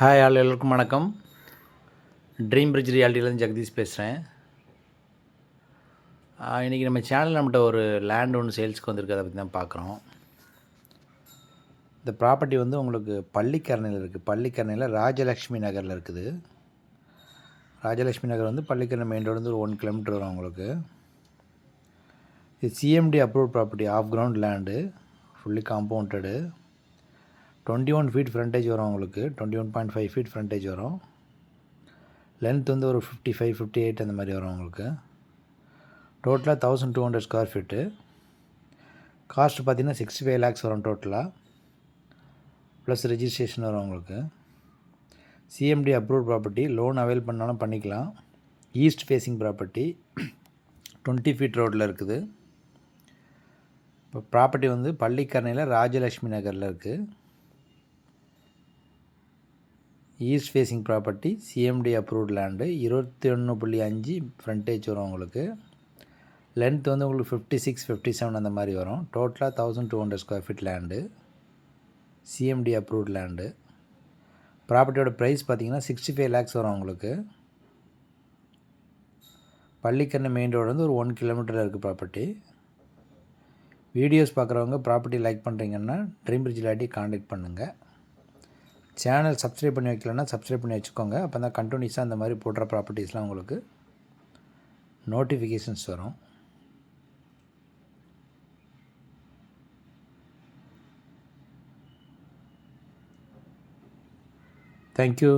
Hi எல்லோருக்கும் வணக்கம். Dream bridge ரியாலிட்டிலேருந்து Jagadish பேசுகிறேன். இன்றைக்கி நம்ம சேனல் நம்மகிட்ட ஒரு லேண்ட் ஒன்று சேல்ஸுக்கு வந்திருக்கு. அதை பற்றி தான் பார்க்குறோம். இந்த ப்ராப்பர்ட்டி வந்து உங்களுக்கு பள்ளிக்கரணையில் இருக்குது. பள்ளிக்கரணையில் ராஜலக்ஷ்மி நகரில் இருக்குது. ராஜலக்ஷ்மி நகர் வந்து பள்ளிக்கரணை மெயின் ரோடு வந்து ஒரு 1 கிலோமீட்டர் வரும் உங்களுக்கு. இது CMD approved property, half ground land, fully compounded. 21 feet frontage வரும் உங்களுக்கு. 21.5 ஃபீட் ஃப்ரண்டேஜ் வரும். லென்த் வந்து ஒரு 55, 58 அந்த மாதிரி வரும் உங்களுக்கு. டோட்டலாக 1200 ஸ்கொயர் ஃபீட்டு. காஸ்ட் பார்த்திங்கன்னா 65 lakhs வரும் டோட்டலாக. ப்ளஸ் ரெஜிஸ்ட்ரேஷன் வரும் உங்களுக்கு. CMD approved property, loan avail பண்ணாலும் பண்ணிக்கலாம். ஈஸ்ட் ஃபேஸிங் ப்ராப்பர்ட்டி, 20 ஃபீட் ரோட்டில் இருக்குது. இப்போ ப்ராப்பர்ட்டி வந்து பள்ளிக்கரணையில் ராஜலக்ஷ்மி நகரில் இருக்குது. East facing property, CMD approved land, 21.5 frontage வரும் உங்களுக்கு. லென்த் வந்து உங்களுக்கு 56, 57 அந்த மாதிரி வரும். டோட்டலாக 1200 square feet land, CMD approved land. ப்ராப்பர்ட்டியோட ப்ரைஸ் பார்த்திங்கன்னா 65 lakhs வரும் உங்களுக்கு. பள்ளிக்கரணை மெயின் ரோடு வந்து ஒரு 1 கிலோமீட்டரில் இருக்குது ப்ராப்பர்ட்டி. வீடியோஸ் பார்க்குறவங்க ப்ராப்பர்ட்டி லைக் பண்ணுறீங்கன்னா ட்ரீம் பிரிட்ஜ் ரியாலிட்டி காண்டாக்ட் பண்ணுங்கள். சேனல் சப்ஸ்கிரைப் பண்ணி வைக்கலன்னா சப்ஸ்கிரைப் பண்ணி வச்சுக்கோங்க. அப்போ தான் கண்டினியூஸாக அந்த மாதிரி போடுற ப்ராப்பர்ட்டிஸ்லாம் உங்களுக்கு நோட்டிஃபிகேஷன்ஸ் வரும். தேங்க்யூ.